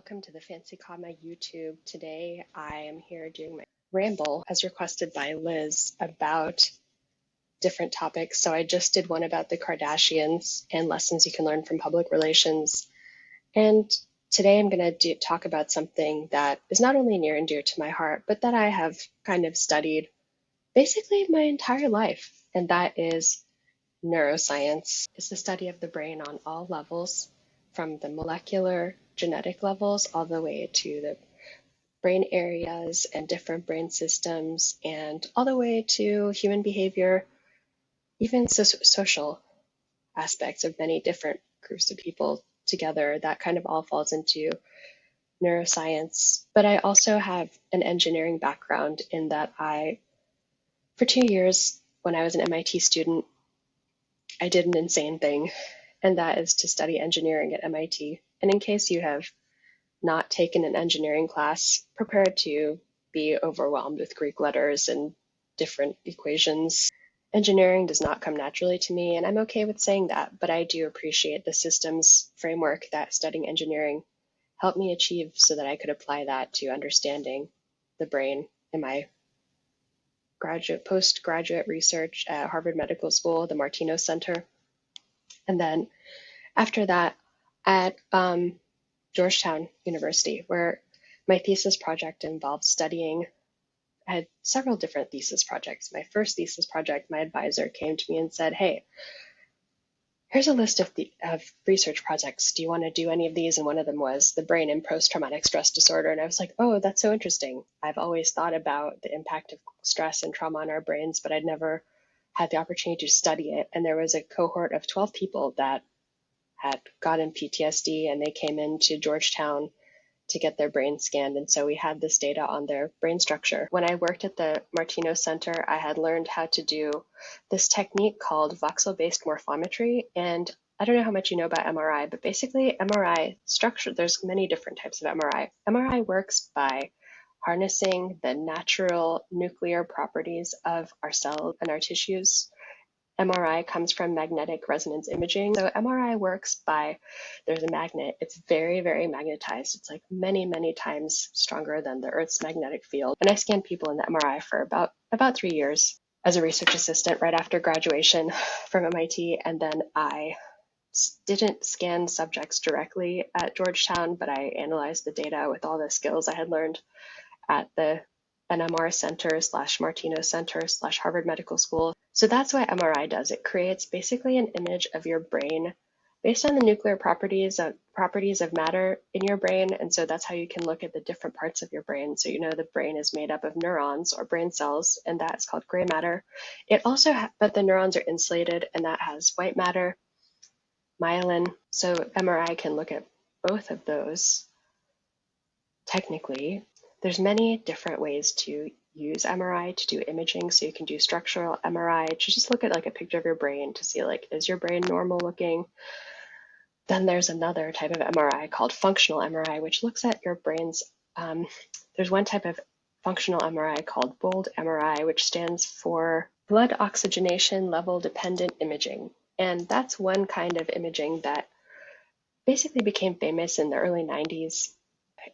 welcome to the Fancy Comma YouTube. Today I am here doing my ramble as requested by Liz about different topics. So I just did one about the Kardashians and lessons you can learn from public relations. And today I'm going to talk about something that is not only near and dear to my heart, but that I have kind of studied basically my entire life. And that is neuroscience. It's the study of the brain on all levels, from the molecular genetic levels all the way to the brain areas and different brain systems, and all the way to human behavior, even social aspects of many different groups of people together. That kind of all falls into neuroscience. But I also have an engineering background in that for 2 years, when I was an MIT student, I did an insane thing, and that is to study engineering at MIT. And in case you have not taken an engineering class, prepare to be overwhelmed with Greek letters and different equations. Engineering does not come naturally to me, and I'm okay with saying that, but I do appreciate the systems framework that studying engineering helped me achieve so that I could apply that to understanding the brain in my postgraduate research at Harvard Medical School, the Martino Center. And then after that at Georgetown University, where my thesis project involved studying. I had several different thesis projects. My first thesis project, my advisor came to me and said, "Hey, here's a list of research projects. Do you want to do any of these?" And one of them was the brain in post-traumatic stress disorder. And I was like, oh, that's so interesting. I've always thought about the impact of stress and trauma on our brains, but I'd never had the opportunity to study it. And there was a cohort of 12 people that had gotten PTSD, and they came into Georgetown to get their brain scanned. And so we had this data on their brain structure. When I worked at the Martino Center, I had learned how to do this technique called voxel-based morphometry. And I don't know how much you know about MRI, but basically MRI structure, there's many different types of MRI. MRI works by harnessing the natural nuclear properties of our cells and our tissues. MRI comes from magnetic resonance imaging. So MRI works by, there's a magnet. It's very, very magnetized. It's like many, many times stronger than the Earth's magnetic field. And I scanned people in the MRI for about 3 years as a research assistant right after graduation from MIT. And then I didn't scan subjects directly at Georgetown, but I analyzed the data with all the skills I had learned at the NMR Center / Martino Center / Harvard Medical School. So that's what MRI does. It creates basically an image of your brain based on the nuclear properties of matter in your brain. And so that's how you can look at the different parts of your brain. So you know the brain is made up of neurons or brain cells, and that's called gray matter. It also, but the neurons are insulated, and that has white matter, myelin. So MRI can look at both of those technically. There's many different ways to use MRI to do imaging. So you can do structural MRI to just look at like a picture of your brain to see like, is your brain normal looking? Then there's another type of MRI called functional MRI, which looks at your brain's, there's one type of functional MRI called BOLD MRI, which stands for blood oxygenation level dependent imaging. And that's one kind of imaging that basically became famous in the early 90s.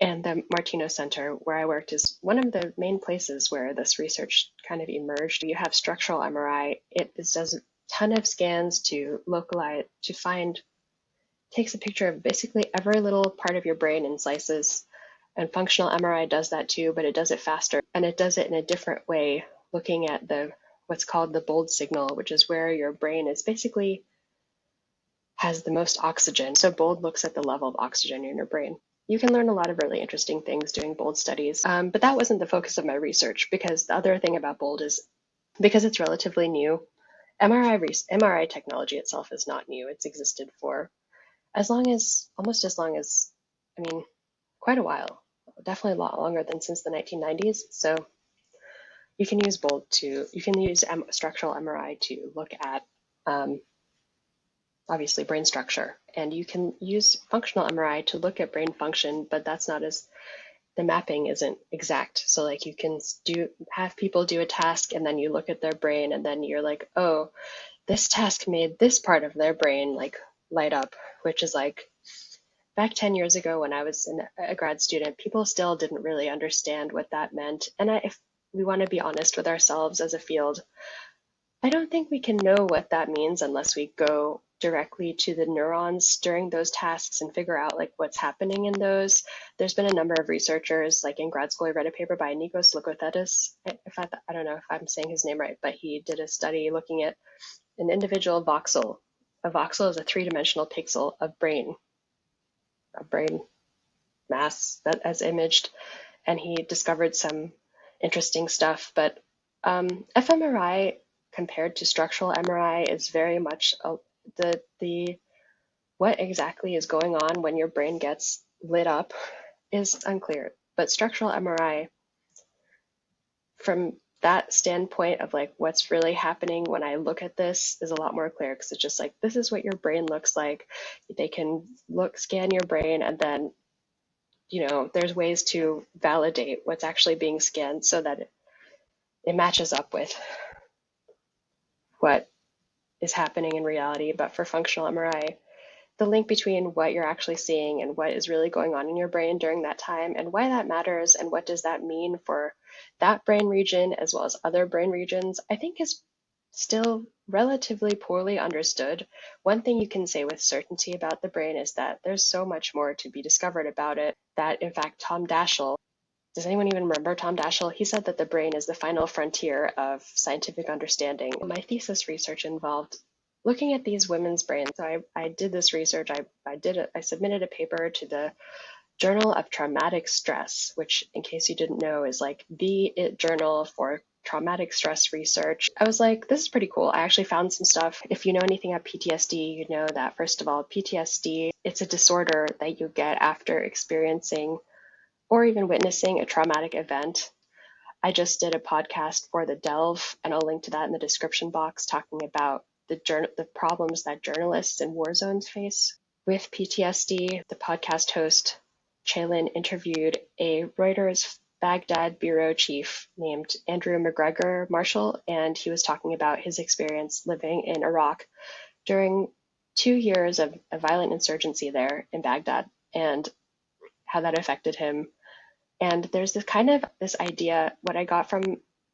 And the Martino Center, where I worked, is one of the main places where this research kind of emerged. You have structural MRI. It does a ton of scans to localize, takes a picture of basically every little part of your brain in slices. And functional MRI does that too, but it does it faster. And it does it in a different way, looking at what's called the BOLD signal, which is where your brain is basically has the most oxygen. So BOLD looks at the level of oxygen in your brain. You can learn a lot of really interesting things doing BOLD studies, but that wasn't the focus of my research, because the other thing about BOLD is because it's relatively new. MRI technology itself is not new. It's existed for almost as long as, quite a while, definitely a lot longer than since the 1990s. So you can use structural MRI to look at obviously brain structure, and you can use functional MRI to look at brain function, but the mapping isn't exact. So like you can have people do a task, and then you look at their brain, and then you're like, oh, this task made this part of their brain like light up, which is like back 10 years ago when I was a grad student, people still didn't really understand what that meant. And if we want to be honest with ourselves as a field, I don't think we can know what that means unless we go directly to the neurons during those tasks and figure out like what's happening in those. There's been a number of researchers, like in grad school, I read a paper by Nikos Lokothetis. I don't know if I'm saying his name right, but he did a study looking at an individual voxel. A voxel is a three-dimensional pixel of brain, a brain mass that as imaged, and he discovered some interesting stuff. But fMRI compared to structural MRI is very much the what exactly is going on when your brain gets lit up is unclear. But structural MRI, from that standpoint of like what's really happening when I look at this, is a lot more clear, because it's just like, this is what your brain looks like. They can scan your brain, and then there's ways to validate what's actually being scanned so that it matches up with what is happening in reality. But for functional MRI, the link between what you're actually seeing and what is really going on in your brain during that time, and why that matters, and what does that mean for that brain region as well as other brain regions, I think is still relatively poorly understood. One thing you can say with certainty about the brain is that there's so much more to be discovered about it, that in fact Tom Daschle, does anyone even remember Tom Daschle? He said that the brain is the final frontier of scientific understanding. My thesis research involved looking at these women's brains. So I did this research. I submitted a paper to the Journal of Traumatic Stress, which, in case you didn't know, is like the journal for traumatic stress research. I was like, this is pretty cool. I actually found some stuff. If you know anything about PTSD, you know that, first of all, PTSD, it's a disorder that you get after experiencing or even witnessing a traumatic event. I just did a podcast for The Delve, and I'll link to that in the description box, talking about the problems that journalists in war zones face with PTSD. The podcast host, Chaylin, interviewed a Reuters Baghdad bureau chief named Andrew McGregor Marshall, and he was talking about his experience living in Iraq during 2 years of a violent insurgency there in Baghdad, and how that affected him. And there's this idea, what I got from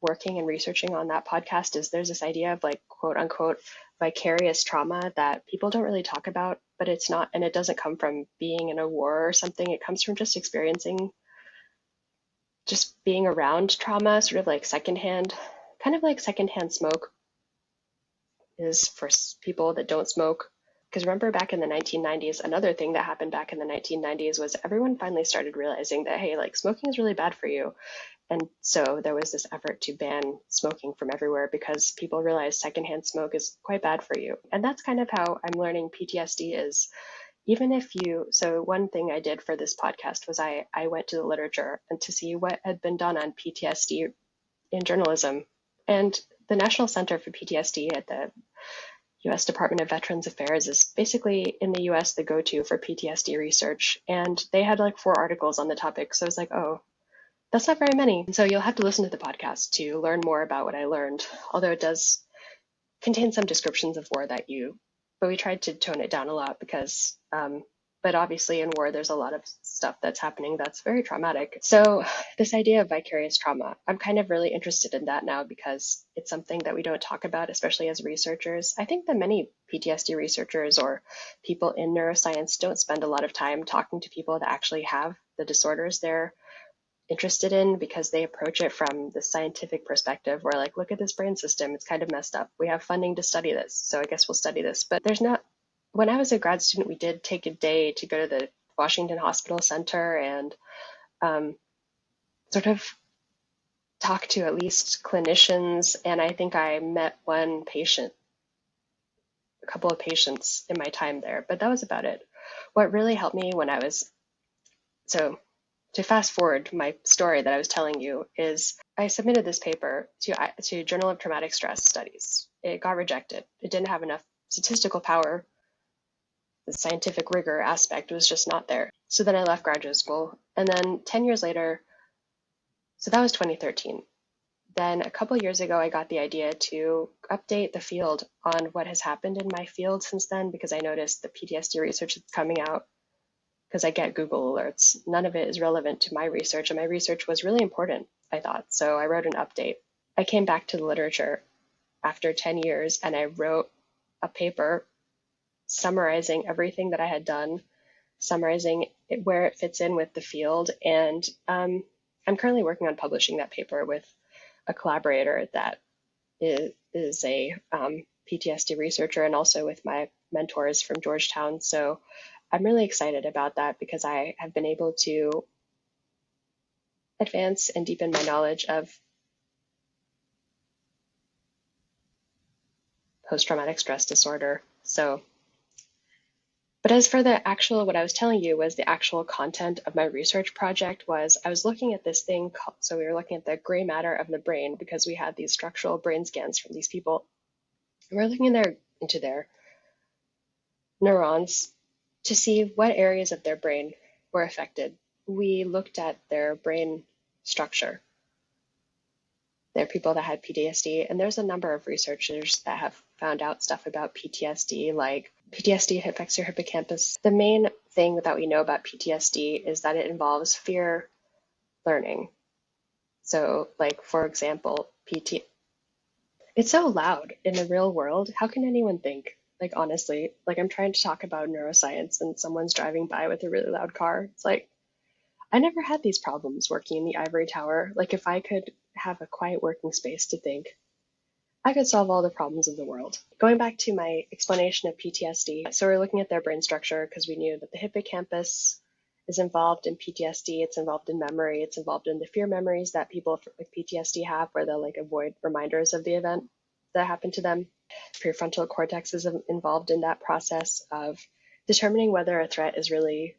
working and researching on that podcast is there's this idea of like, quote unquote, vicarious trauma that people don't really talk about, but it's not, and it doesn't come from being in a war or something. It comes from just being around trauma, sort of like secondhand, kind of like secondhand smoke is for people that don't smoke. Because remember back in the 1990s, another thing that happened back in the 1990s was everyone finally started realizing that, hey, like smoking is really bad for you. And so there was this effort to ban smoking from everywhere because people realized secondhand smoke is quite bad for you. And that's kind of how I'm learning PTSD is. So one thing I did for this podcast was I went to the literature and to see what had been done on PTSD in journalism. And the National Center for PTSD at the U.S. Department of Veterans Affairs is basically in the U.S. the go-to for PTSD research. And they had like 4 articles on the topic. So I was like, oh, that's not very many. And so you'll have to listen to the podcast to learn more about what I learned, although it does contain some descriptions of war but we tried to tone it down a lot because, but obviously in war, there's a lot of stuff that's happening that's very traumatic. So this idea of vicarious trauma, I'm kind of really interested in that now because it's something that we don't talk about, especially as researchers. I think that many PTSD researchers or people in neuroscience don't spend a lot of time talking to people that actually have the disorders they're interested in, because they approach it from the scientific perspective where like, look at this brain system, it's kind of messed up. We have funding to study this, so I guess we'll study this. But when I was a grad student, we did take a day to go to the Washington Hospital Center and sort of talk to at least clinicians. And I think I met a couple of patients in my time there, but that was about it. What really helped me to fast forward my story that I was telling you is I submitted this paper to Journal of Traumatic Stress Studies. It got rejected. It didn't have enough statistical power. The scientific rigor aspect was just not there. So then I left graduate school. And then 10 years later, so that was 2013. Then a couple years ago, I got the idea to update the field on what has happened in my field since then, because I noticed the PTSD research that's coming out because I get Google alerts. None of it is relevant to my research, and my research was really important, I thought. So I wrote an update. I came back to the literature after 10 years and I wrote a paper summarizing everything that I had done, summarizing where it fits in with the field. And I'm currently working on publishing that paper with a collaborator that is a PTSD researcher, and also with my mentors from Georgetown. So I'm really excited about that because I have been able to advance and deepen my knowledge of post-traumatic stress disorder. So, but as for the actual, what I was telling you was the actual content of my research project was I was looking at this thing called, so we were looking at the gray matter of the brain because we had these structural brain scans from these people. And we're looking into their neurons to see what areas of their brain were affected. We looked at their brain structure. There are people that had PTSD, and there's a number of researchers that have found out stuff about PTSD, like PTSD affects your hippocampus. The main thing that we know about PTSD is that it involves fear learning. So, like, for example, it's so loud in the real world. How can anyone think? Like, honestly, like I'm trying to talk about neuroscience and someone's driving by with a really loud car. It's like, I never had these problems working in the ivory tower. Like, if I could have a quiet working space to think, I could solve all the problems of the world. Going back to my explanation of PTSD, so we're looking at their brain structure because we knew that the hippocampus is involved in PTSD, it's involved in memory, it's involved in the fear memories that people with PTSD have, where they'll like avoid reminders of the event that happened to them. Prefrontal cortex is involved in that process of determining whether a threat is really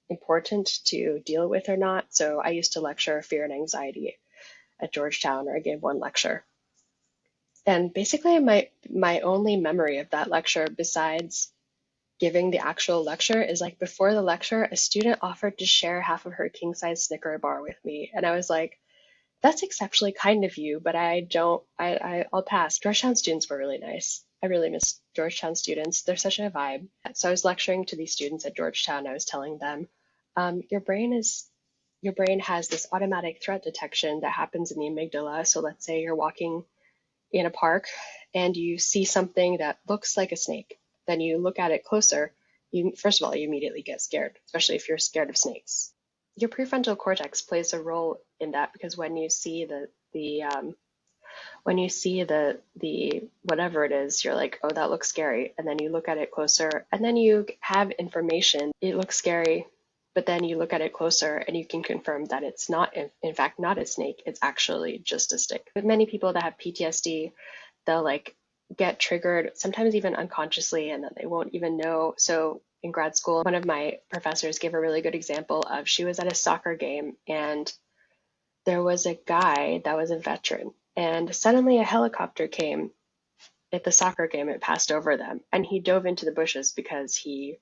important to deal with or not. So I used to lecture fear and anxiety at Georgetown, or I gave one lecture. And basically my only memory of that lecture, besides giving the actual lecture, is like before the lecture, a student offered to share half of her king-size Snicker bar with me. And I was like, that's exceptionally kind of you, but I'll pass. Georgetown students were really nice. I really miss Georgetown students. They're such a vibe. So I was lecturing to these students at Georgetown. I was telling them, your brain has this automatic threat detection that happens in the amygdala. So let's say you're walking in a park and you see something that looks like a snake. Then you look at it closer. First of all, you immediately get scared, especially if you're scared of snakes. Your prefrontal cortex plays a role in that because when you see the whatever it is, you're like, oh, that looks scary. And then you look at it closer and then you have information. It looks scary, but then you look at it closer and you can confirm that it's not, in fact, not a snake. It's actually just a stick. With many people that have PTSD, they'll like get triggered, sometimes even unconsciously, and then they won't even know. So in grad school, one of my professors gave a really good example of, she was at a soccer game and there was a guy that was a veteran, and suddenly a helicopter came at the soccer game. It passed over them and he dove into the bushes because he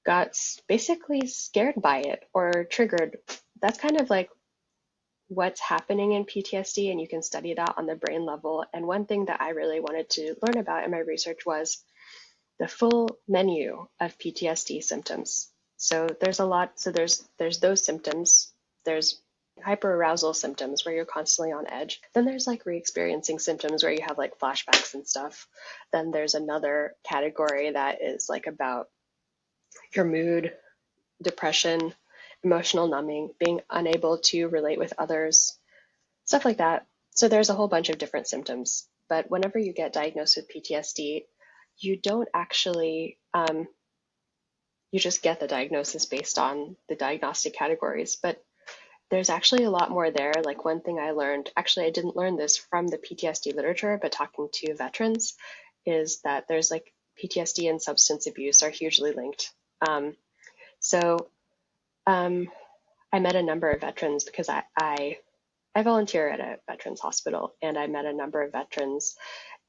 got basically scared by it or triggered. That's kind of like what's happening in PTSD, and you can study that on the brain level. And one thing that I really wanted to learn about in my research was the full menu of PTSD symptoms. So there's a lot. So there's those symptoms. There's hyperarousal symptoms where you're constantly on edge. Then there's like re-experiencing symptoms where you have like flashbacks and stuff. Then there's another category that is like about your mood, depression, emotional numbing, being unable to relate with others, stuff like that. So there's a whole bunch of different symptoms. But whenever you get diagnosed with PTSD, you don't actually, you just get the diagnosis based on the diagnostic categories. But there's actually a lot more there. Like one thing I learned, actually I didn't learn this from the PTSD literature, but talking to veterans, is that there's like PTSD and substance abuse are hugely linked. So I met a number of veterans because I volunteer at a veterans hospital, and I met a number of veterans,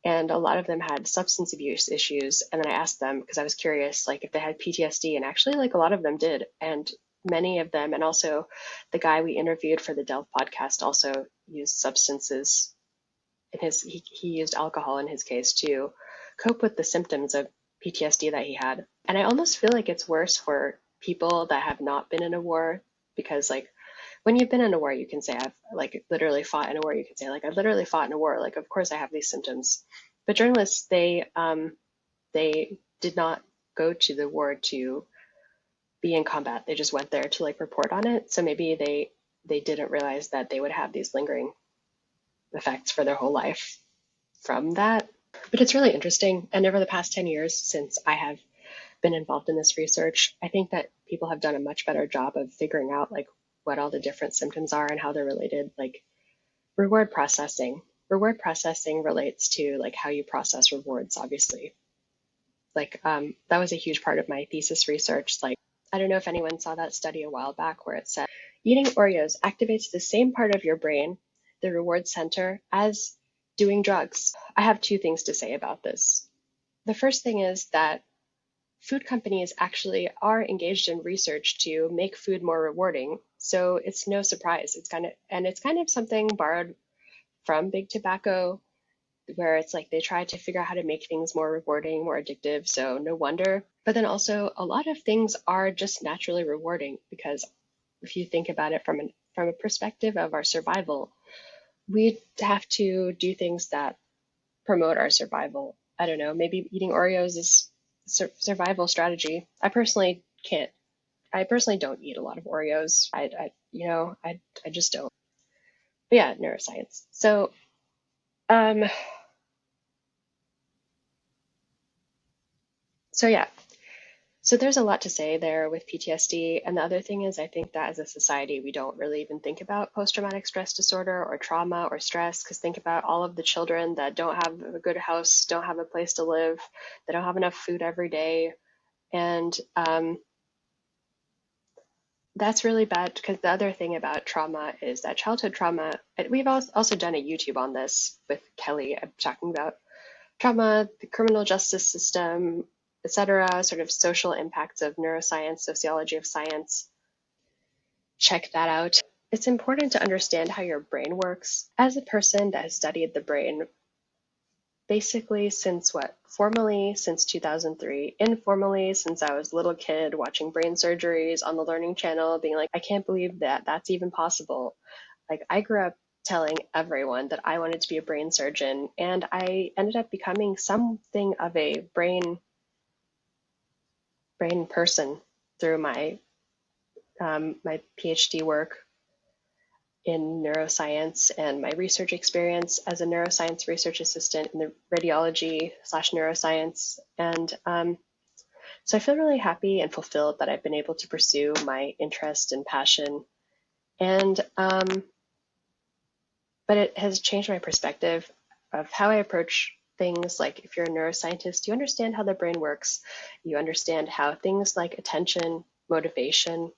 and a lot of them had substance abuse issues. And then I asked them, because I was curious, like if they had PTSD, and actually like a lot of them did. And many of them, and also the guy we interviewed for the Delph podcast also used substances in he used alcohol in his case to cope with the symptoms of PTSD that he had. And I almost feel like it's worse for people that have not been in a war, because like when you've been in a war, you can say I've like literally fought in a war. You can say like I literally fought in a war. Like of course I have these symptoms. But journalists, they did not go to the war to be in combat. They just went there to like report on it. So maybe they didn't realize that they would have these lingering effects for their whole life from that. But it's really interesting. And over the past 10 years since I have been involved in this research, I think that people have done a much better job of figuring out like what all the different symptoms are and how they're related. Like reward processing. Reward processing relates to like how you process rewards, obviously. Like that was a huge part of my thesis research. Like I don't know if anyone saw that study a while back where it said eating Oreos activates the same part of your brain, the reward center, as doing drugs. I have two things to say about this. The first thing is that food companies actually are engaged in research to make food more rewarding. So it's no surprise. It's kind of something borrowed from big tobacco, where it's like they try to figure out how to make things more rewarding, more addictive. So no wonder. But then also a lot of things are just naturally rewarding, because if you think about it from a perspective of our survival, we have to do things that promote our survival. I don't know, maybe eating Oreos is survival strategy. I personally don't eat a lot of Oreos. I just don't. But yeah, neuroscience. Um, so yeah, so there's a lot to say there with PTSD. And the other thing is, I think that as a society, we don't really even think about post-traumatic stress disorder or trauma or stress, because think about all of the children that don't have a good house, don't have a place to live, they don't have enough food every day. And that's really bad, because the other thing about trauma is that childhood trauma, we've also done a YouTube on this with Kelly, talking about trauma, the criminal justice system, etc., sort of social impacts of neuroscience, sociology of science. Check that out. It's important to understand how your brain works. As a person that has studied the brain basically since formally since 2003, informally since I was a little kid watching brain surgeries on the Learning Channel, being like, I can't believe that that's even possible. Like I grew up telling everyone that I wanted to be a brain surgeon, and I ended up becoming something of a brain person through my my PhD work in neuroscience and my research experience as a neuroscience research assistant in the radiology/neuroscience. And so I feel really happy and fulfilled that I've been able to pursue my interest and passion. And but it has changed my perspective of how I approach things. Like if you're a neuroscientist, you understand how the brain works. You understand how things like attention, motivation,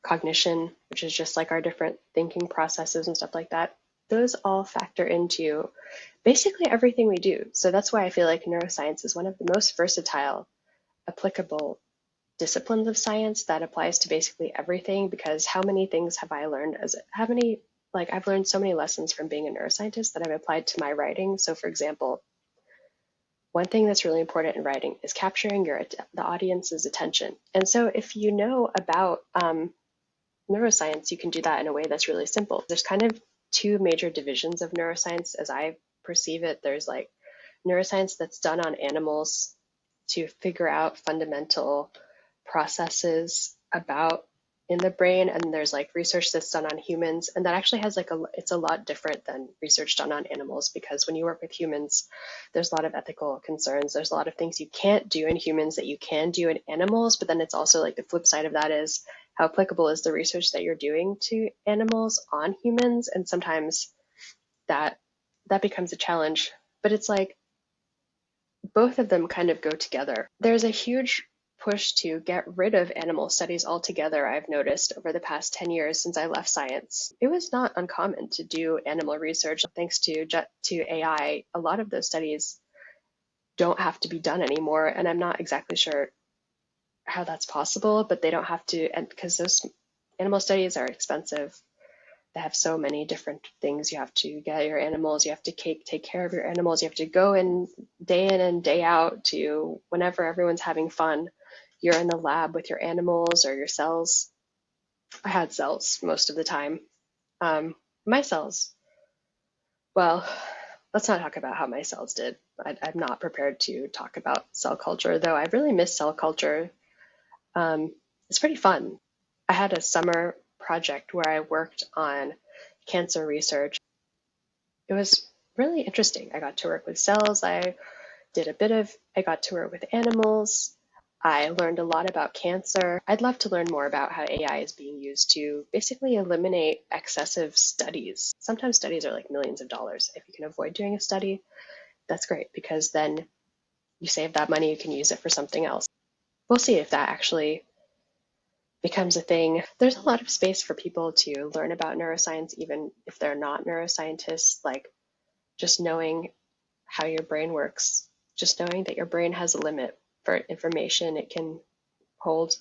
cognition, which is just like our different thinking processes and stuff like that, those all factor into basically everything we do. So that's why I feel like neuroscience is one of the most versatile, applicable disciplines of science that applies to basically everything. Because how many things have I learned I've learned so many lessons from being a neuroscientist that I've applied to my writing. So for example, one thing that's really important in writing is capturing the audience's attention. And so if you know about neuroscience, you can do that in a way that's really simple. There's kind of two major divisions of neuroscience as I perceive it. There's like neuroscience that's done on animals to figure out fundamental processes about in the brain, and there's like research that's done on humans, and that actually has it's a lot different than research done on animals, because when you work with humans, there's a lot of ethical concerns. There's a lot of things you can't do in humans that you can do in animals, but then it's also like the flip side of that is how applicable is the research that you're doing to animals on humans, and sometimes that becomes a challenge. But it's like both of them kind of go together. There's a huge push to get rid of animal studies altogether, I've noticed over the past 10 years since I left science. It was not uncommon to do animal research. Thanks to AI, a lot of those studies don't have to be done anymore, and I'm not exactly sure how that's possible, but they don't have to, and because those animal studies are expensive. They have so many different things. You have to get your animals, you have to take care of your animals, you have to go in and day out to whenever everyone's having fun. You're in the lab with your animals or your cells. I had cells most of the time. My cells, well, let's not talk about how my cells did. I'm not prepared to talk about cell culture, though I really miss cell culture. It's pretty fun. I had a summer project where I worked on cancer research. It was really interesting. I got to work with cells. I got to work with animals. I learned a lot about cancer. I'd love to learn more about how AI is being used to basically eliminate excessive studies. Sometimes studies are like millions of dollars. If you can avoid doing a study, that's great because then you save that money, you can use it for something else. We'll see if that actually becomes a thing. There's a lot of space for people to learn about neuroscience, even if they're not neuroscientists, like just knowing how your brain works, just knowing that your brain has a limit for information it can hold.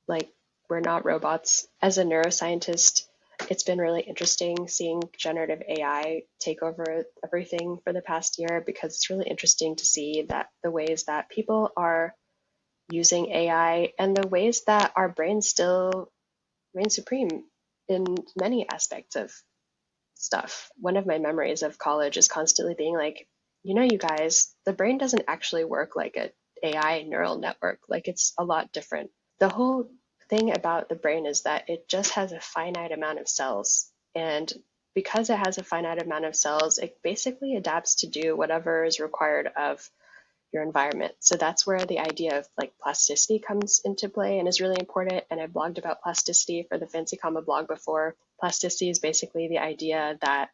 Like, we're not robots. As a neuroscientist, it's been really interesting seeing generative AI take over everything for the past year, because it's really interesting to see that the ways that people are using AI and the ways that our brains still reign supreme in many aspects of stuff. One of my memories of college is constantly being like, you guys, the brain doesn't actually work like a AI neural network. Like, it's a lot different. The whole thing about the brain is that it just has a finite amount of cells. And because it has a finite amount of cells, it basically adapts to do whatever is required of your environment. So that's where the idea of like plasticity comes into play and is really important. And I blogged about plasticity for the Fancy Comma blog before. Plasticity is basically the idea that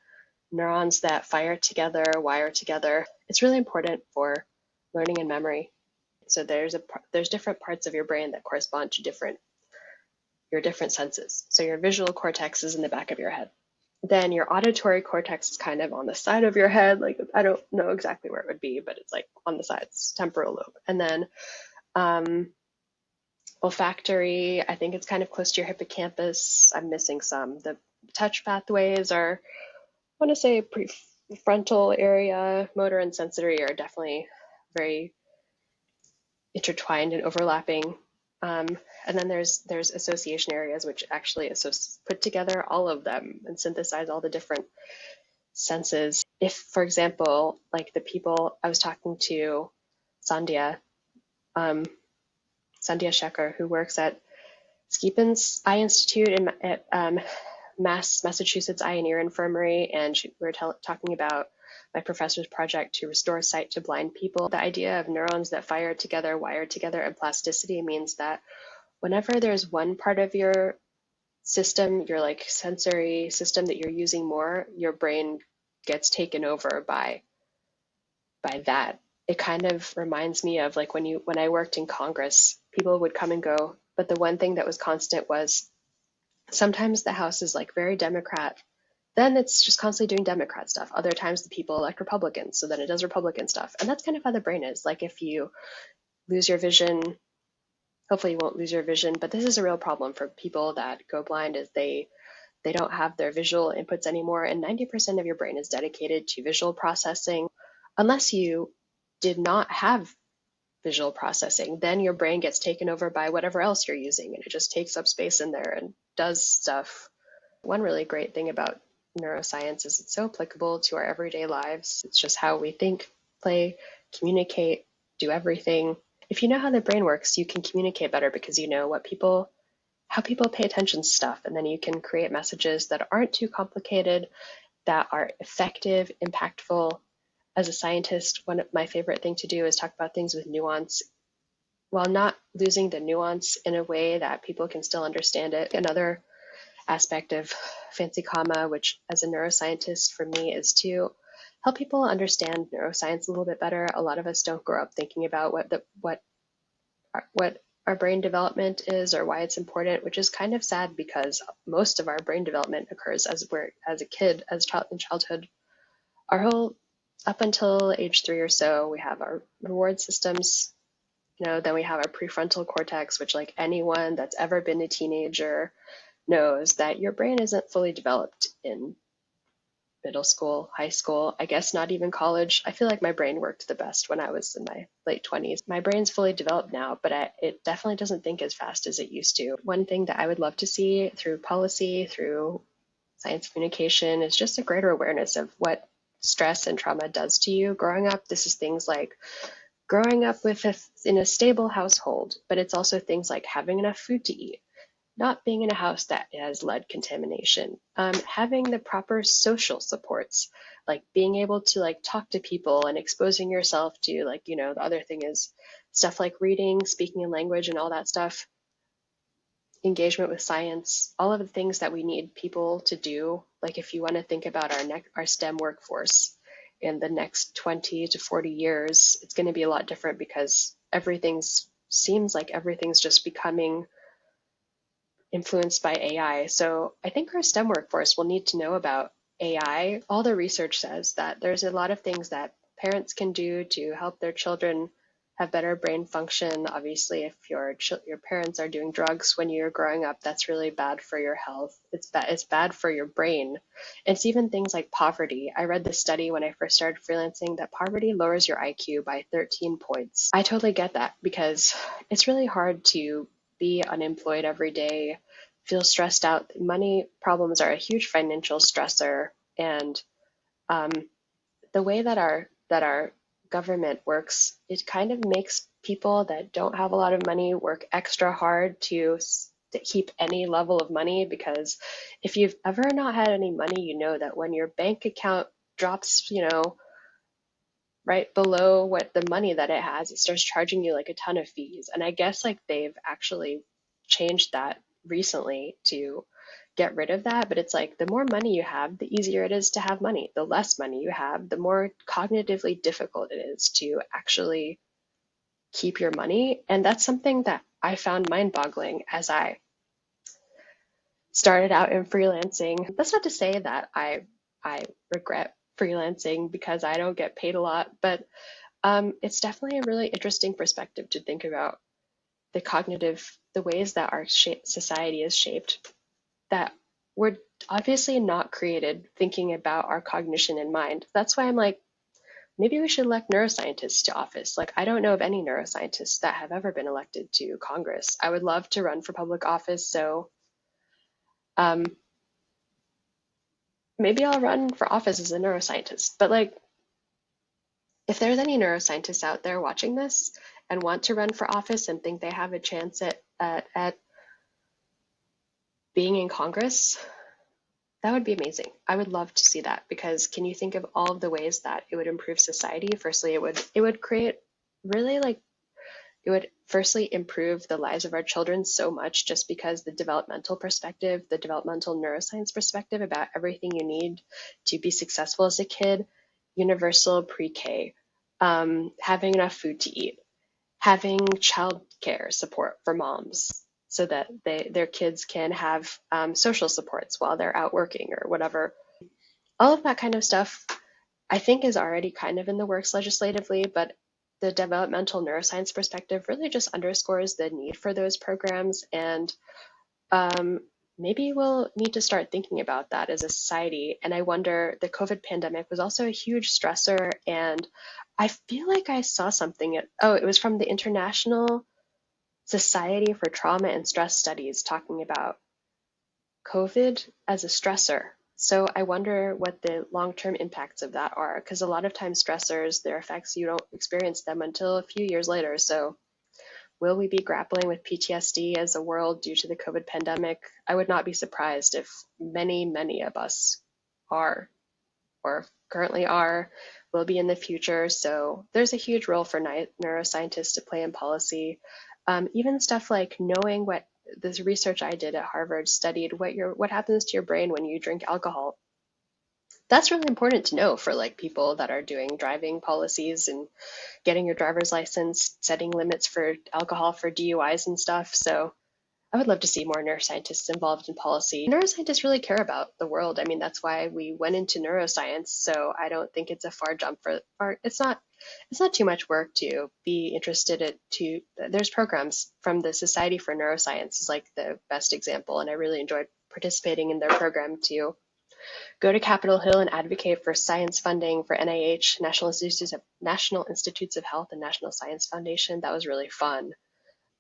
neurons that fire together, wire together. It's really important for learning and memory. So there's different parts of your brain that correspond to your different senses. So your visual cortex is in the back of your head. Then your auditory cortex is kind of on the side of your head. Like, I don't know exactly where it would be, but it's like on the sides, temporal lobe. And then olfactory, I think it's kind of close to your hippocampus. I'm missing some. The touch pathways are, I want to say, prefrontal area. Motor and sensory are definitely very intertwined and overlapping. And then there's association areas, which actually put together all of them and synthesize all the different senses. If, for example, like the people I was talking to, Sandhya Shekhar, who works at Skepen's Eye Institute at Massachusetts Eye and Ear Infirmary, and we were talking about my professor's project to restore sight to blind people. The idea of neurons that fire together, wire together, and plasticity means that whenever there's one part of your system, your like sensory system that you're using more, your brain gets taken over by that. It kind of reminds me of like when I worked in Congress, people would come and go, but the one thing that was constant was sometimes the House is like very Democrat, then it's just constantly doing Democrat stuff. Other times the people elect Republicans, so then it does Republican stuff. And that's kind of how the brain is. Like, if you lose your vision, hopefully you won't lose your vision, but this is a real problem for people that go blind, is they don't have their visual inputs anymore, and 90% of your brain is dedicated to visual processing. Unless you did not have visual processing, then your brain gets taken over by whatever else you're using, and it just takes up space in there and does stuff. One really great thing about neuroscience is it's so applicable to our everyday lives. It's just how we think, play, communicate, do everything. If you know how the brain works, you can communicate better because you know how people pay attention to stuff, and then you can create messages that aren't too complicated, that are effective, impactful. As a scientist, one of my favorite thing to do is talk about things with nuance, while not losing the nuance in a way that people can still understand it. Another aspect of Fancy Comma, which as a neuroscientist for me, is to help people understand neuroscience a little bit better. A lot of us don't grow up thinking about what our brain development is or why it's important, which is kind of sad because most of our brain development occurs as a kid, in childhood. Our whole up until age 3 or so, we have our reward systems. Then we have our prefrontal cortex, which, like anyone that's ever been a teenager knows that your brain isn't fully developed in middle school, high school, I guess not even college. I feel like my brain worked the best when I was in my late 20s. My brain's fully developed now, but it definitely doesn't think as fast as it used to. One thing that I would love to see through policy, through science communication, is just a greater awareness of what stress and trauma does to you growing up. This is things like growing up in a stable household, but it's also things like having enough food to eat, not being in a house that has lead contamination, having the proper social supports, like being able to like talk to people and exposing yourself to like, the other thing is stuff like reading, speaking a language and all that stuff, engagement with science, all of the things that we need people to do. Like if you want to think about our STEM workforce in the next 20 to 40 years, it's going to be a lot different because seems like everything's just becoming influenced by AI. So I think our STEM workforce will need to know about AI. All the research says that there's a lot of things that parents can do to help their children have better brain function. Obviously, if your parents are doing drugs when you're growing up, that's really bad for your health. It's bad for your brain. It's even things like poverty. I read this study when I first started freelancing that poverty lowers your IQ by 13 points. I totally get that because it's really hard to be unemployed every day, feel stressed out. Money problems are a huge financial stressor, and the way that our government works, it kind of makes people that don't have a lot of money work extra hard to keep any level of money, because if you've ever not had any money, you know that when your bank account drops, right below what the money that it has, it starts charging you like a ton of fees. And I guess like they've actually changed that recently to get rid of that. But it's like the more money you have, the easier it is to have money. The less money you have, the more cognitively difficult it is to actually keep your money. And that's something that I found mind-boggling as I started out in freelancing. That's not to say that I regret freelancing because I don't get paid a lot, but it's definitely a really interesting perspective to think about the ways that our society is shaped, that we're obviously not created thinking about our cognition in mind. That's why I'm like, maybe we should elect neuroscientists to office. Like, I don't know of any neuroscientists that have ever been elected to Congress. I would love to run for public office, so um, maybe I'll run for office as a neuroscientist. But like, if there's any neuroscientists out there watching this and want to run for office and think they have a chance at being in Congress, that would be amazing. I would love to see that, because can you think of all of the ways that it would improve society? Firstly, it would create really like it would firstly improve the lives of our children so much, just because the developmental perspective, the developmental neuroscience perspective about everything you need to be successful as a kid, universal pre-K, having enough food to eat, having child care support for moms so that their kids can have social supports while they're out working or whatever. All of that kind of stuff, I think, is already kind of in the works legislatively, but the developmental neuroscience perspective really just underscores the need for those programs. And maybe we'll need to start thinking about that as a society. And I wonder, the COVID pandemic was also a huge stressor. And I feel like I saw something, it was from the International Society for Trauma and Stress Studies talking about COVID as a stressor. So I wonder what the long-term impacts of that are, because a lot of times stressors, their effects, you don't experience them until a few years later. So will we be grappling with PTSD as a world due to the COVID pandemic? I would not be surprised if many, many of us are, or currently are, will be in the future. So there's a huge role for neuroscientists to play in policy. Even stuff like knowing what this research I did at Harvard studied what happens to your brain when you drink alcohol. That's really important to know for like people that are doing driving policies and getting your driver's license, setting limits for alcohol for DUIs and stuff. So I would love to see more neuroscientists involved in policy. Neuroscientists really care about the world. I mean, that's why we went into neuroscience. So I don't think it's a far jump it's not too much work to be interested there's programs from the Society for Neuroscience is like the best example. And I really enjoyed participating in their program to go to Capitol Hill and advocate for science funding for NIH, National Institutes of Health, and National Science Foundation. That was really fun.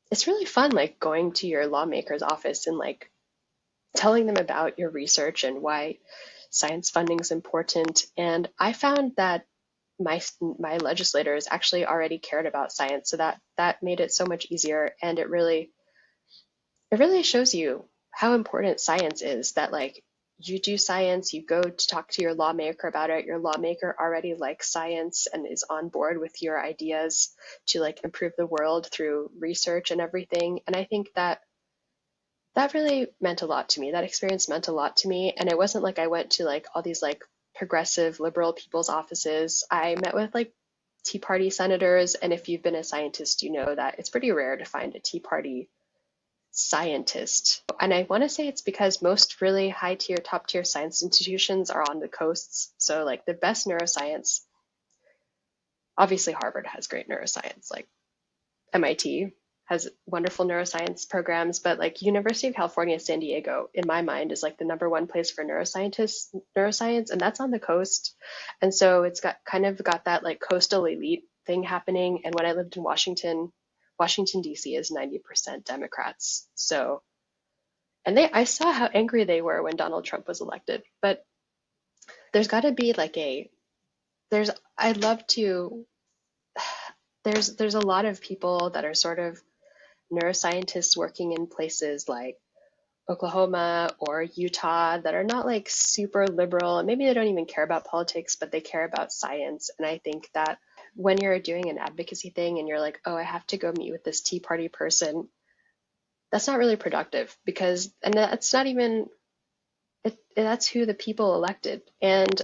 It's really fun, like going to your lawmaker's office and like telling them about your research and why science funding is important. And I found that my legislators actually already cared about science, so that made it so much easier. And it really shows you how important science is, that like you do science, you go to talk to your lawmaker about it, your lawmaker already likes science and is on board with your ideas to like improve the world through research and everything. And I think that really meant a lot to me. That experience meant a lot to me. And it wasn't like I went to like all these like progressive liberal people's offices. I met with like Tea Party senators. And if you've been a scientist, you know that it's pretty rare to find a Tea Party scientist. And I want to say it's because most really high tier, top tier science institutions are on the coasts. So like the best neuroscience, obviously Harvard has great neuroscience, like MIT has wonderful neuroscience programs, but like University of California, San Diego, in my mind, is like the #1 place for neuroscience, and that's on the coast. And so it's got that like coastal elite thing happening. And when I lived in Washington DC is 90% Democrats. So, and I saw how angry they were when Donald Trump was elected. But there's got to be like there's a lot of people that are sort of neuroscientists working in places like Oklahoma or Utah that are not like super liberal, and maybe they don't even care about politics, but they care about science. And I think that when you're doing an advocacy thing and you're like, oh, I have to go meet with this Tea Party person, that's not really productive, because, and that's not even, that's who the people elected. And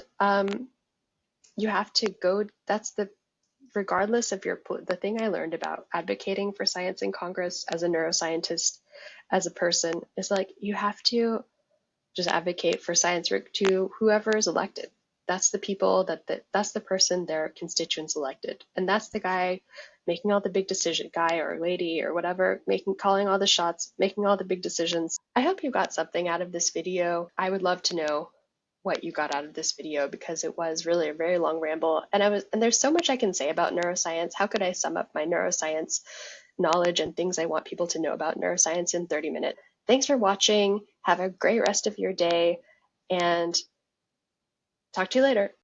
you have to go, regardless of the thing I learned about advocating for science in Congress as a neuroscientist, as a person, is like you have to just advocate for science to whoever is elected. That's the people that's the person their constituents elected, and that's the guy making all the big decision, guy or lady or whatever, calling all the shots, making all the big decisions. I hope you got something out of this video. I would love to know what you got out of this video, because it was really a very long ramble, and there's so much I can say about neuroscience. How could I sum up my neuroscience knowledge and things I want people to know about neuroscience in 30 minutes? Thanks for watching. Have a great rest of your day, and talk to you later.